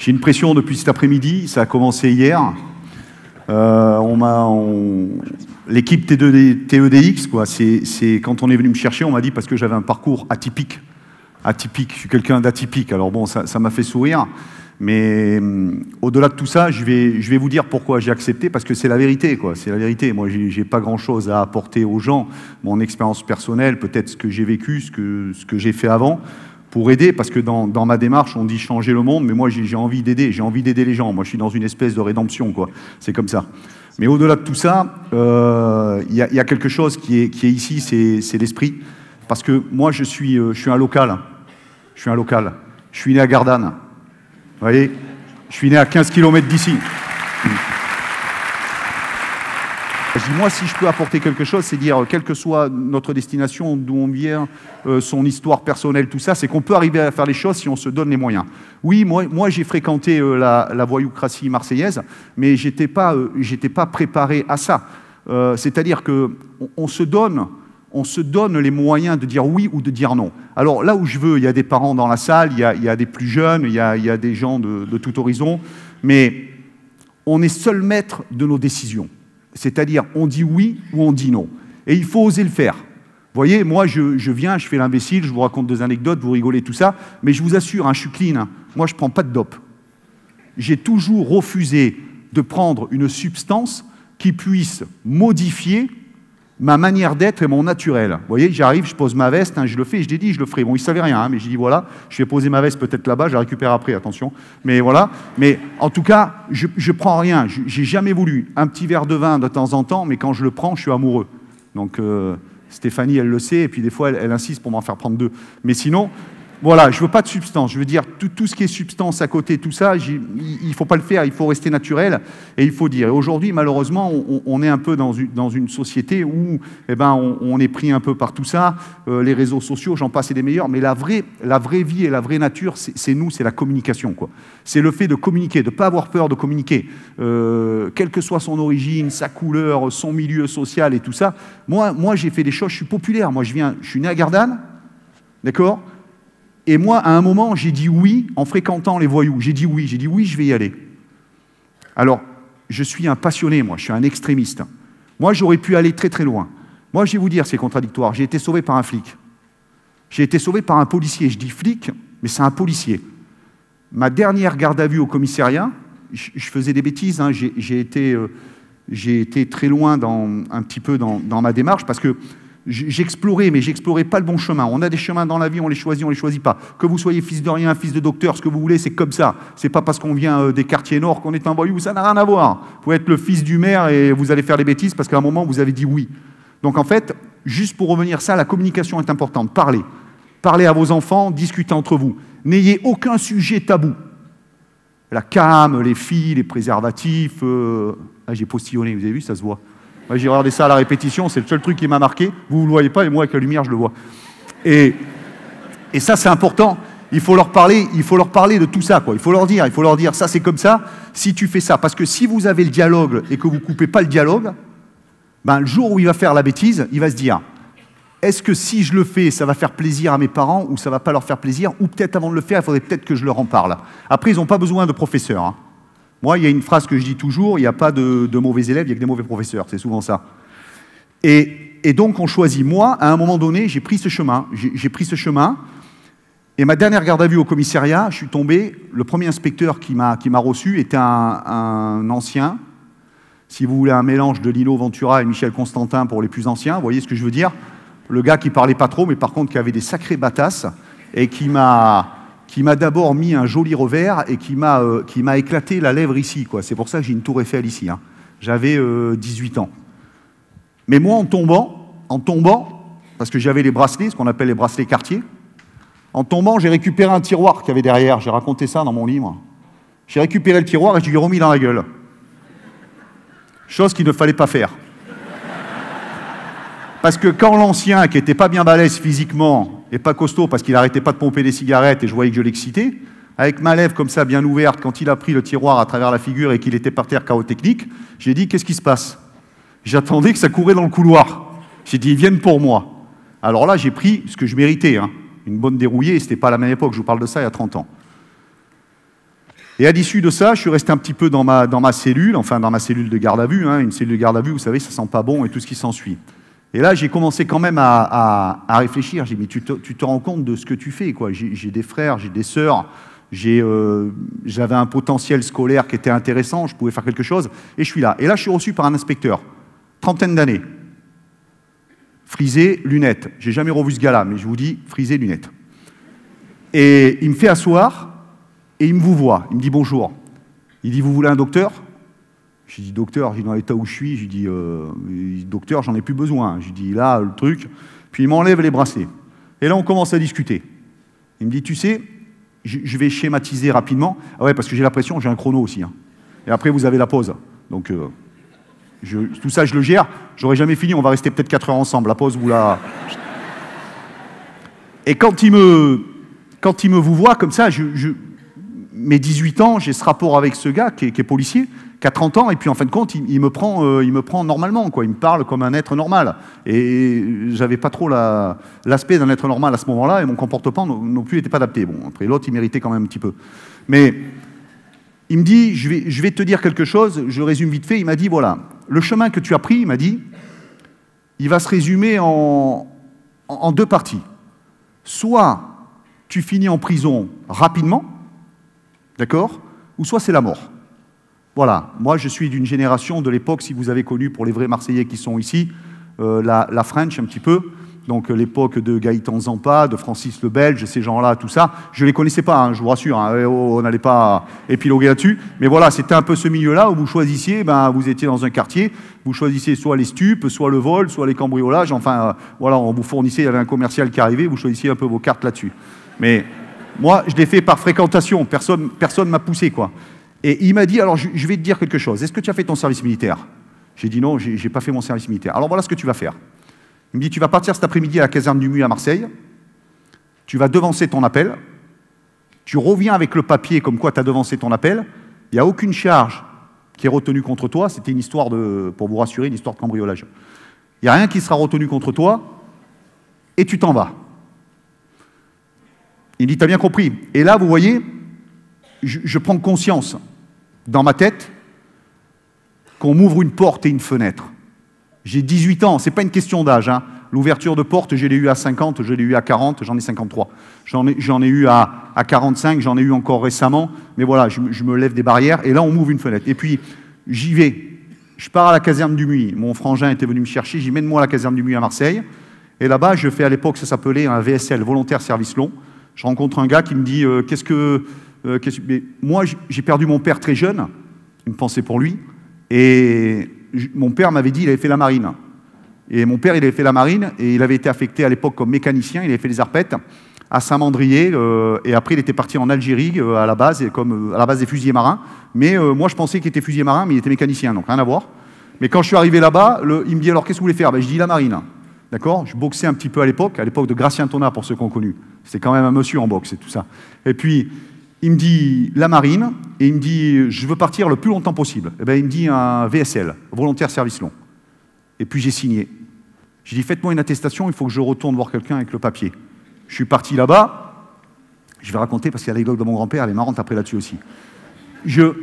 J'ai une pression depuis cet après-midi, ça a commencé hier. L'équipe TEDx, quoi, c'est quand on est venu me chercher, on m'a dit parce que j'avais un parcours atypique. Atypique, je suis quelqu'un d'atypique. Alors bon, ça m'a fait sourire. Mais au-delà de tout ça, je vais vous dire pourquoi j'ai accepté, parce que c'est la vérité, quoi. C'est la vérité. Moi, j'ai pas grand-chose à apporter aux gens. Mon expérience personnelle, peut-être ce que j'ai vécu, ce que j'ai fait avant, pour aider, parce que dans ma démarche, on dit changer le monde, mais moi, j'ai envie d'aider les gens. Moi, je suis dans une espèce de rédemption, quoi. C'est comme ça. Mais au-delà de tout ça, il y a quelque chose qui est ici, c'est l'esprit. Parce que moi, je suis un local. Je suis un local. Je suis né à Gardanne. Vous voyez, je suis né à 15 km d'ici. Je dis, moi, si je peux apporter quelque chose, c'est dire, quelle que soit notre destination, d'où on vient, son histoire personnelle, tout ça, c'est qu'on peut arriver à faire les choses si on se donne les moyens. Oui, moi j'ai fréquenté la voyoucratie marseillaise, mais j'étais pas préparé à ça. C'est-à-dire qu'on se donne les moyens de dire oui ou de dire non. Alors là où je veux, il y a des parents dans la salle, il y a des plus jeunes, il y a des gens de tout horizon, mais on est seul maître de nos décisions. C'est-à-dire, on dit oui ou on dit non. Et il faut oser le faire. Vous voyez, moi, je viens, je fais l'imbécile, je vous raconte 2 anecdotes, vous rigolez, tout ça, mais je vous assure, hein, je suis clean. Hein. Moi, je ne prends pas de dope. J'ai toujours refusé de prendre une substance qui puisse modifier ma manière d'être et mon naturel. Vous voyez, j'arrive, je pose ma veste, hein, je le fais, je l'ai dit, je le ferai. Bon, il ne savait rien, hein, mais j'ai dit, voilà, je vais poser ma veste peut-être là-bas, je la récupère après, attention. Mais voilà, mais en tout cas, je ne prends rien. J'ai jamais voulu un petit verre de vin de temps en temps, mais quand je le prends, je suis amoureux. Donc, Stéphanie, elle le sait, et puis des fois, elle insiste pour m'en faire prendre 2. Mais sinon, voilà, je ne veux pas de substance. Je veux dire, tout ce qui est substance à côté, tout ça, il ne faut pas le faire, il faut rester naturel, et il faut dire. Et aujourd'hui, malheureusement, on est un peu dans une société où on est pris un peu par tout ça, les réseaux sociaux, j'en passe et des meilleurs, mais la vraie vie et la vraie nature, c'est nous, c'est la communication, quoi. C'est le fait de communiquer, de ne pas avoir peur de communiquer, quelle que soit son origine, sa couleur, son milieu social et tout ça. Moi j'ai fait des choses, je suis populaire, je suis né à Gardanne, d'accord ? Et moi, à un moment, j'ai dit oui en fréquentant les voyous. J'ai dit oui, je vais y aller. Alors, je suis un passionné, moi, je suis un extrémiste. Moi, j'aurais pu aller très très loin. Moi, je vais vous dire, c'est contradictoire. J'ai été sauvé par un flic. J'ai été sauvé par un policier. Je dis flic, mais c'est un policier. Ma dernière garde à vue au commissariat, je faisais des bêtises, hein, j'ai été très loin un petit peu dans ma démarche, parce que j'explorais, mais j'explorais pas le bon chemin. On a des chemins dans la vie, on les choisit pas. Que vous soyez fils de rien, fils de docteur, ce que vous voulez, c'est comme ça. C'est pas parce qu'on vient des quartiers nord qu'on est un voyou, ça n'a rien à voir. Vous pouvez être le fils du maire et vous allez faire des bêtises parce qu'à un moment, vous avez dit oui. Donc en fait, juste pour revenir à ça, la communication est importante. Parlez. Parlez à vos enfants, discutez entre vous. N'ayez aucun sujet tabou. La cam, les filles, les préservatifs... Ah, j'ai postillonné, vous avez vu, ça se voit. Moi, j'ai regardé ça à la répétition, c'est le seul truc qui m'a marqué. Vous ne le voyez pas, et moi, avec la lumière, je le vois. Et ça, c'est important. Il faut leur parler de tout ça, quoi. Il faut leur dire, ça, c'est comme ça, si tu fais ça. Parce que si vous avez le dialogue et que vous ne coupez pas le dialogue, le jour où il va faire la bêtise, il va se dire, est-ce que si je le fais, ça va faire plaisir à mes parents ou ça ne va pas leur faire plaisir? Ou peut-être avant de le faire, il faudrait peut-être que je leur en parle. Après, ils n'ont pas besoin de professeurs, hein. Moi, il y a une phrase que je dis toujours, il n'y a pas de mauvais élèves, il n'y a que des mauvais professeurs, c'est souvent ça. Et donc, on choisit. Moi, à un moment donné, j'ai pris ce chemin. Et ma dernière garde à vue au commissariat, je suis tombé, le premier inspecteur qui m'a reçu était un ancien, si vous voulez, un mélange de Lino Ventura et Michel Constantin pour les plus anciens, vous voyez ce que je veux dire? Le gars qui parlait pas trop, mais par contre qui avait des sacrées batasses, et qui m'a d'abord mis un joli revers et qui m'a éclaté la lèvre ici, quoi. C'est pour ça que j'ai une tour Eiffel ici, hein. J'avais 18 ans. Mais moi, en tombant, parce que j'avais les bracelets, ce qu'on appelle les bracelets quartier, en tombant, j'ai récupéré un tiroir qu'il y avait derrière. J'ai raconté ça dans mon livre. J'ai récupéré le tiroir et je lui ai remis dans la gueule. Chose qu'il ne fallait pas faire. Parce que quand l'ancien, qui n'était pas bien balèze physiquement, et pas costaud, parce qu'il n'arrêtait pas de pomper des cigarettes, et je voyais que je l'excitais, avec ma lèvre comme ça, bien ouverte, quand il a pris le tiroir à travers la figure et qu'il était par terre chaos technique, j'ai dit, qu'est-ce qui se passe? J'attendais que ça courait dans le couloir. J'ai dit, ils viennent pour moi. Alors là, j'ai pris ce que je méritais, hein, une bonne dérouillée, et c'était pas à la même époque, je vous parle de ça il y a 30 ans. Et à l'issue de ça, je suis resté un petit peu dans ma cellule, enfin dans ma cellule de garde à vue. Hein, une cellule de garde à vue, vous savez, ça sent pas bon et tout ce qui s'ensuit. Et là, j'ai commencé quand même à réfléchir. J'ai dit, mais tu te rends compte de ce que tu fais, quoi. J'ai des frères, j'ai des sœurs, j'avais un potentiel scolaire qui était intéressant, je pouvais faire quelque chose, et je suis là. Et là, je suis reçu par un inspecteur, trentaine d'années, frisé, lunettes. J'ai jamais revu ce gars-là, mais je vous dis, frisé, lunettes. Et il me fait asseoir, et il me vous voit. Il me dit bonjour. Il dit, vous voulez un docteur? J'ai dit, docteur, j'ai dit, dans l'état où je suis, j'ai dit, docteur, j'en ai plus besoin. J'ai dit, là, le truc. Puis il m'enlève les bracelets. Et là, on commence à discuter. Il me dit, tu sais, je vais schématiser rapidement. Ah ouais, parce que j'ai la pression, j'ai un chrono aussi. Hein. Et après, vous avez la pause. Donc, tout ça, je le gère. J'aurais jamais fini, on va rester peut-être 4 heures ensemble. La pause, vous la... Et quand il me vous voit comme ça, mes 18 ans, j'ai ce rapport avec ce gars qui est policier, qui a 30 ans, et puis en fin de compte, il me prend normalement, quoi. Il me parle comme un être normal. Et j'avais pas trop l'aspect d'un être normal à ce moment-là, et mon comportement non plus n'était pas adapté. Bon, après l'autre, il méritait quand même un petit peu. Mais il me dit, je vais te dire quelque chose, je résume vite fait, il m'a dit, voilà, le chemin que tu as pris, il m'a dit, il va se résumer en 2 parties. Soit tu finis en prison rapidement, d'accord? Ou soit c'est la mort. Voilà, moi je suis d'une génération de l'époque, si vous avez connu, pour les vrais Marseillais qui sont ici, la French un petit peu, donc l'époque de Gaëtan Zampa, de Francis le Belge, ces gens-là, tout ça, je ne les connaissais pas, hein, je vous rassure, hein, on n'allait pas épiloguer là-dessus, mais voilà, c'était un peu ce milieu-là où vous choisissiez, ben, vous étiez dans un quartier, vous choisissiez soit les stupes, soit le vol, soit les cambriolages, enfin, voilà, on vous fournissait, il y avait un commercial qui arrivait, vous choisissiez un peu vos cartes là-dessus. Mais moi, je l'ai fait par fréquentation, personne m'a poussé, quoi. Et il m'a dit, alors je vais te dire quelque chose, est-ce que tu as fait ton service militaire? J'ai dit non, j'ai pas fait mon service militaire. Alors voilà ce que tu vas faire. Il me dit, tu vas partir cet après-midi à la caserne du Muy à Marseille, tu vas devancer ton appel, tu reviens avec le papier comme quoi tu as devancé ton appel, il n'y a aucune charge qui est retenue contre toi, c'était une histoire pour vous rassurer, une histoire de cambriolage. Il n'y a rien qui sera retenu contre toi, et tu t'en vas. Il dit, t'as bien compris. Et là, vous voyez, je prends conscience dans ma tête qu'on m'ouvre une porte et une fenêtre. J'ai 18 ans, c'est pas une question d'âge. Hein. L'ouverture de porte, je l'ai eu à 50, je l'ai eu à 40, j'en ai 53. J'en ai eu à 45, j'en ai eu encore récemment. Mais voilà, je me lève des barrières et là, on m'ouvre une fenêtre. Et puis, j'y vais. Je pars à la caserne du Muy. Mon frangin était venu me chercher, j'y mène moi à la caserne du Muy à Marseille. Et là-bas, je fais à l'époque, ça s'appelait un VSL, volontaire service long. Je rencontre un gars qui me dit mais moi, j'ai perdu mon père très jeune, une pensée pour lui, et mon père m'avait dit qu'il avait fait la marine. Et mon père, il avait fait la marine, et il avait été affecté à l'époque comme mécanicien, il avait fait les arpètes à Saint-Mandrier, et après il était parti en Algérie à la base des fusiliers marins. Mais moi, je pensais qu'il était fusilier marin, mais il était mécanicien, donc rien à voir. Mais quand je suis arrivé là-bas, il me dit, alors qu'est-ce que vous voulez faire? Ben, je dis la marine. D'accord? Je boxais un petit peu à l'époque de Gracien Tonat, pour ceux qui ont connu. C'était quand même un monsieur en boxe et tout ça. Et puis, il me dit la marine, et il me dit, je veux partir le plus longtemps possible. Et ben, il me dit un VSL, volontaire service long. Et puis j'ai signé. J'ai dit, faites-moi une attestation, il faut que je retourne voir quelqu'un avec le papier. Je suis parti là-bas, je vais raconter parce qu'il y a l'anecdote de mon grand-père, elle est marrante après là-dessus aussi. Je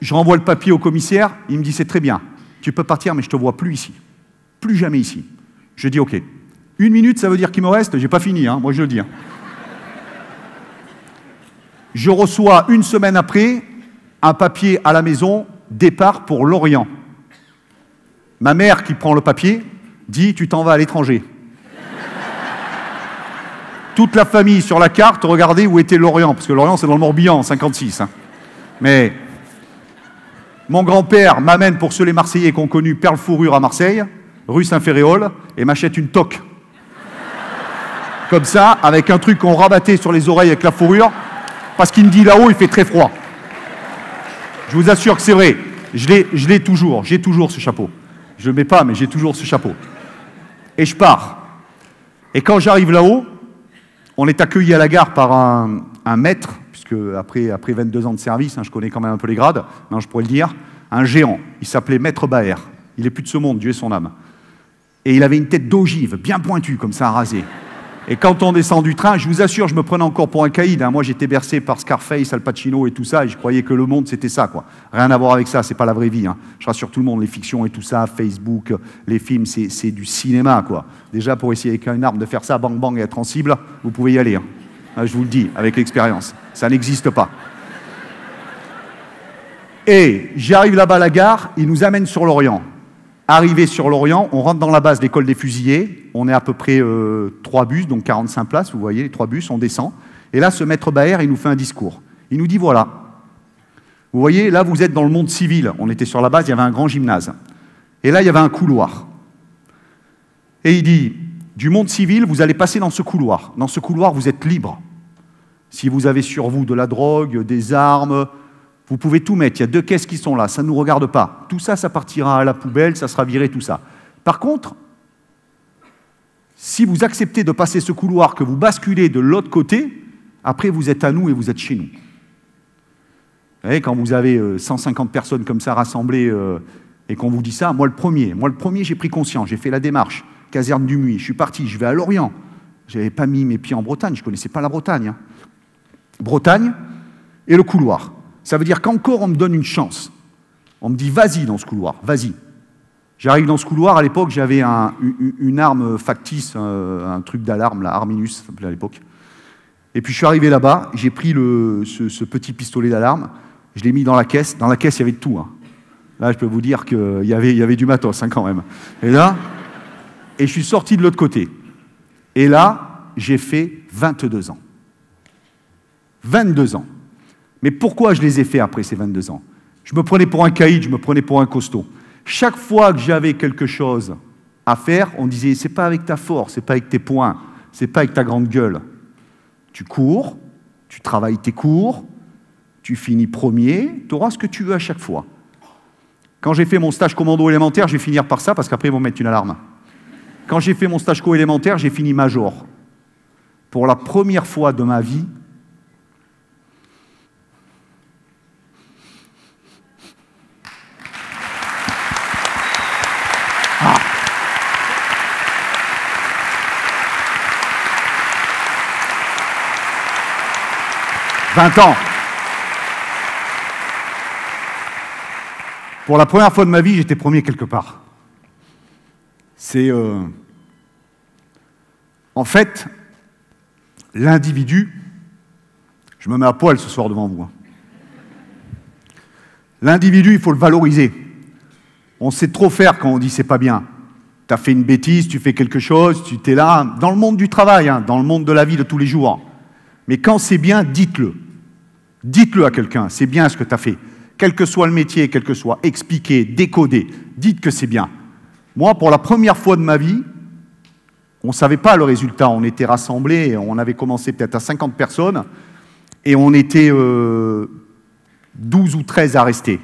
renvoie le papier au commissaire, il me dit, c'est très bien, tu peux partir, mais je ne te vois plus ici. Plus jamais ici. Je dis, ok. 1 minute, ça veut dire qu'il me reste, j'ai pas fini, hein, moi je le dis. Hein. Je reçois 1 semaine après un papier à la maison, départ pour Lorient. Ma mère qui prend le papier dit, tu t'en vas à l'étranger. Toute la famille sur la carte, regardez où était Lorient, parce que Lorient c'est dans le Morbihan, en 56. Hein. Mais mon grand-père m'amène, pour ceux les Marseillais qui ont connu Perle Fourrure à Marseille, rue Saint-Féréol, et m'achète une toque. Comme ça, avec un truc qu'on rabattait sur les oreilles avec la fourrure, parce qu'il me dit là-haut, il fait très froid. Je vous assure que c'est vrai. Je l'ai toujours. J'ai toujours ce chapeau. Je ne le mets pas, mais j'ai toujours ce chapeau. Et je pars. Et quand j'arrive là-haut, on est accueilli à la gare par un maître, puisque après 22 ans de service, hein, je connais quand même un peu les grades, non, je pourrais le dire, un géant. Il s'appelait Maître Baer. Il est plus de ce monde, Dieu ait son âme. Et il avait une tête d'ogive, bien pointue, comme ça, à raser. Et quand on descend du train, je vous assure, je me prenais encore pour un caïd. Hein. Moi, j'étais bercé par Scarface, Al Pacino et tout ça, et je croyais que le monde, c'était ça, quoi. Rien à voir avec ça, c'est pas la vraie vie. Hein. Je rassure tout le monde, les fictions et tout ça, Facebook, les films, c'est du cinéma, quoi. Déjà, pour essayer avec une arme de faire ça, bang bang, et être en cible, vous pouvez y aller. Hein. Je vous le dis, avec l'expérience. Ça n'existe pas. Et j'arrive là-bas à la gare, ils nous amènent sur l'Orient. Arrivé sur l'Orient, on rentre dans la base de l'école des fusiliers, on est à peu près 3 bus, donc 45 places, vous voyez, les 3 bus, on descend. Et là, ce maître Baer, il nous fait un discours. Il nous dit, voilà, vous voyez, là, vous êtes dans le monde civil. On était sur la base, il y avait un grand gymnase. Et là, il y avait un couloir. Et il dit, du monde civil, vous allez passer dans ce couloir. Dans ce couloir, vous êtes libre. Si vous avez sur vous de la drogue, des armes, vous pouvez tout mettre. Il y a 2 caisses qui sont là, ça ne nous regarde pas. Tout ça, ça partira à la poubelle, ça sera viré, tout ça. Par contre, si vous acceptez de passer ce couloir, que vous basculez de l'autre côté, après, vous êtes à nous et vous êtes chez nous. Vous voyez, quand vous avez 150 personnes comme ça rassemblées et qu'on vous dit ça, moi le premier, j'ai pris conscience, j'ai fait la démarche, caserne du Muy, je suis parti, je vais à Lorient. Je n'avais pas mis mes pieds en Bretagne, je ne connaissais pas la Bretagne. Hein. Bretagne et le couloir. Ça veut dire qu'encore on me donne une chance. On me dit, vas-y dans ce couloir, vas-y. J'arrive dans ce couloir, à l'époque, j'avais une arme factice, un truc d'alarme, la Arminus, ça s'appelait à l'époque. Et puis je suis arrivé là-bas, j'ai pris ce petit pistolet d'alarme, je l'ai mis dans la caisse. Dans la caisse, il y avait de tout. Hein. Là, je peux vous dire qu'il y avait du matos, hein, quand même. Et là, je suis sorti de l'autre côté. Et là, j'ai fait 22 ans. 22 ans. Mais pourquoi je les ai faits après ces 22 ans? Je me prenais pour un caïd, je me prenais pour un costaud. Chaque fois que j'avais quelque chose à faire, on disait, c'est pas avec ta force, c'est pas avec tes poings, c'est pas avec ta grande gueule. Tu cours, tu travailles tes cours, tu finis premier, tu auras ce que tu veux à chaque fois. Quand j'ai fait mon stage commando élémentaire, je vais finir par ça, parce qu'après ils vont mettre une alarme. Quand j'ai fait mon stage co élémentaire, j'ai fini major. Pour la première fois de ma vie, « 20 ans. Pour la première fois de ma vie, j'étais premier quelque part. C'est... En fait, l'individu... Je me mets à poil ce soir devant vous. Hein. L'individu, il faut le valoriser. On sait trop faire quand on dit c'est pas bien. Tu as fait une bêtise, tu fais quelque chose, tu t'es là, dans le monde du travail, hein, dans le monde de la vie de tous les jours. Mais quand c'est bien, dites-le. Dites-le à quelqu'un, c'est bien ce que tu as fait. Quel que soit le métier, quel que soit, expliquez, décodez, dites que c'est bien. Moi, pour la première fois de ma vie, on ne savait pas le résultat. On était rassemblés, on avait commencé peut-être à 50 personnes, et on était 12 ou 13 à rester.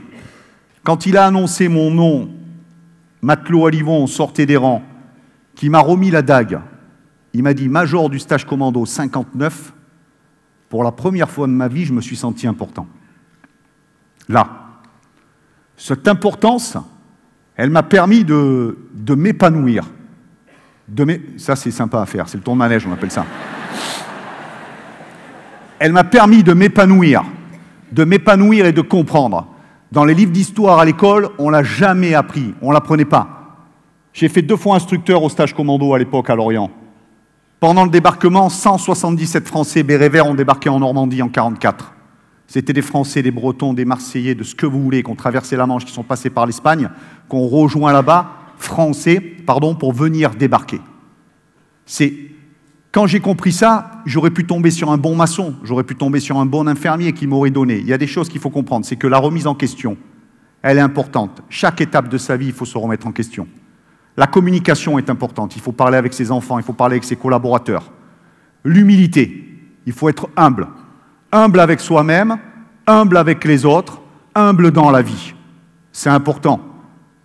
Quand il a annoncé mon nom, Matelot Alivon, sortez des rangs, qui m'a remis la dague, il m'a dit « Major du stage commando 59 », pour la première fois de ma vie, je me suis senti important. Là. Cette importance, elle m'a permis de m'épanouir. Ça, c'est sympa à faire, c'est le tour de manège, on appelle ça. Elle m'a permis de m'épanouir et de comprendre. Dans les livres d'histoire à l'école, on ne l'a jamais appris, on ne l'apprenait pas. J'ai fait 2 fois instructeur au stage commando à l'époque à Lorient. Pendant le débarquement, 177 Français bérets verts ont débarqué en Normandie en 1944. C'était des Français, des Bretons, des Marseillais, de ce que vous voulez, qui ont traversé la Manche, qui sont passés par l'Espagne, qui ont rejoint là-bas, pour venir débarquer. Quand j'ai compris ça, j'aurais pu tomber sur un bon maçon, j'aurais pu tomber sur un bon infirmier qui m'aurait donné. Il y a des choses qu'il faut comprendre, c'est que la remise en question, elle est importante. Chaque étape de sa vie, il faut se remettre en question. La communication est importante, il faut parler avec ses enfants, il faut parler avec ses collaborateurs. L'humilité, il faut être humble. Humble avec soi-même, humble avec les autres, humble dans la vie. C'est important.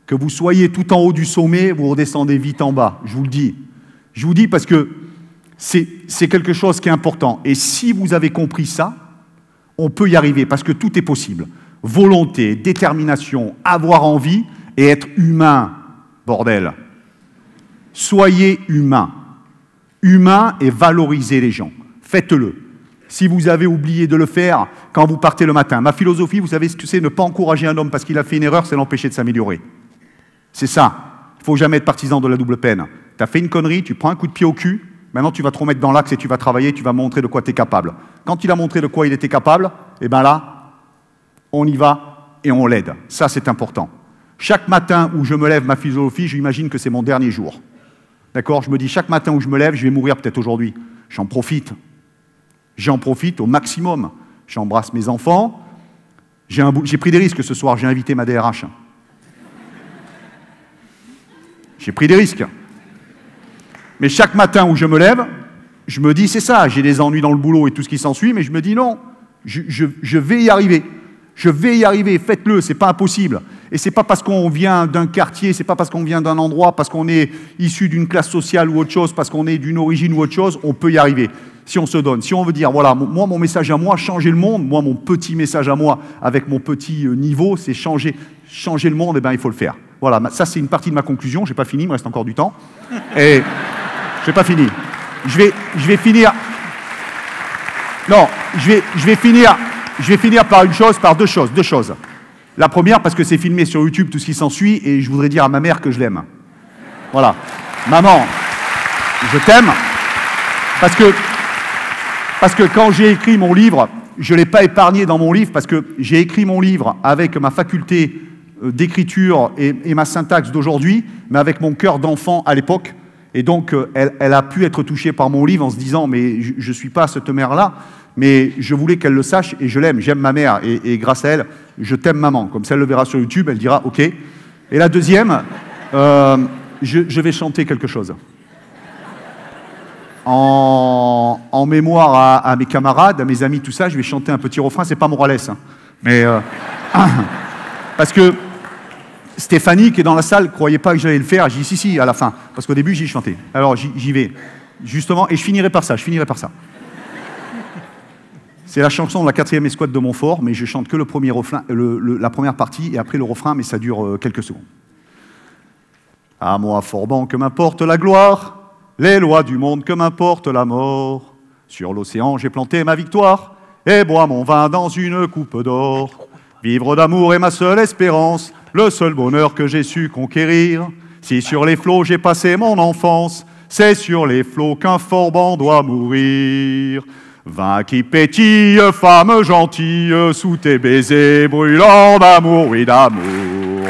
Que vous soyez tout en haut du sommet, vous redescendez vite en bas, je vous le dis. Je vous dis parce que c'est quelque chose qui est important. Et si vous avez compris ça, on peut y arriver, parce que tout est possible. Volonté, détermination, avoir envie et être humain, bordel. Soyez humain. humain et valorisez les gens. Faites-le. Si vous avez oublié de le faire quand vous partez le matin. Ma philosophie, vous savez ce que c'est? Ne pas encourager un homme parce qu'il a fait une erreur, c'est l'empêcher de s'améliorer. C'est ça. Il ne faut jamais être partisan de la double peine. Tu as fait une connerie, tu prends un coup de pied au cul, maintenant tu vas te remettre dans l'axe et tu vas travailler, tu vas montrer de quoi tu es capable. Quand il a montré de quoi il était capable, et bien là, on y va et on l'aide. Ça, c'est important. Chaque matin où je me lève, ma philosophie, j'imagine que c'est mon dernier jour. D'accord? Je me dis, chaque matin où je me lève, je vais mourir peut-être aujourd'hui. J'en profite. J'en profite au maximum. J'embrasse mes enfants. J'ai pris des risques ce soir, j'ai invité ma DRH. J'ai pris des risques. Mais chaque matin où je me lève, je me dis, c'est ça, j'ai des ennuis dans le boulot et tout ce qui s'ensuit, mais je me dis non, je vais y arriver. Je vais y arriver, faites-le, c'est pas impossible. Et c'est pas parce qu'on vient d'un quartier, c'est pas parce qu'on vient d'un endroit, parce qu'on est issu d'une classe sociale ou autre chose, parce qu'on est d'une origine ou autre chose, on peut y arriver. Si on se donne, si on veut dire, voilà, moi, mon message à moi, changer le monde, moi, mon petit message à moi, avec mon petit niveau, c'est changer le monde, et bien il faut le faire. Voilà, ça c'est une partie de ma conclusion, j'ai pas fini, il me reste encore du temps. Et j'ai pas fini. Je vais finir. Non, je vais finir par deux choses. La première, parce que c'est filmé sur YouTube, tout ce qui s'ensuit, et je voudrais dire à ma mère que je l'aime. Voilà. Maman, je t'aime, parce que quand j'ai écrit mon livre, je ne l'ai pas épargné dans mon livre, parce que j'ai écrit mon livre avec ma faculté d'écriture et ma syntaxe d'aujourd'hui, mais avec mon cœur d'enfant à l'époque. Et donc, elle a pu être touchée par mon livre en se disant, mais je ne suis pas cette mère-là, mais je voulais qu'elle le sache et je l'aime. J'aime ma mère et grâce à elle, je t'aime maman. Comme ça, elle le verra sur YouTube, elle dira OK. Et la deuxième, je vais chanter quelque chose. En mémoire à mes camarades, à mes amis, tout ça, je vais chanter un petit refrain. C'est pas Morales, hein. Mais parce que Stéphanie, qui est dans la salle, croyait pas que j'allais le faire. J'ai dit si, à la fin. Parce qu'au début, j'y chantais. Alors, j'y vais. Justement, et je finirai par ça. C'est la chanson de la 4e escouade de Montfort, mais je chante que le premier refrain, la première partie, et après le refrain, mais ça dure quelques secondes. À moi, Forban, que m'importe la gloire, les lois du monde, que m'importe la mort. Sur l'océan, j'ai planté ma victoire, et bois mon vin dans une coupe d'or. Vivre d'amour est ma seule espérance, le seul bonheur que j'ai su conquérir. Si sur les flots j'ai passé mon enfance, c'est sur les flots qu'un Forban doit mourir. Vin qui pétille, femme gentille, sous tes baisers brûlants d'amour, oui d'amour.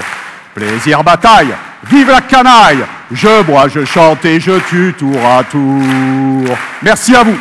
Plaisir, bataille, vive la canaille, je bois, je chante et je tue tour à tour. Merci à vous.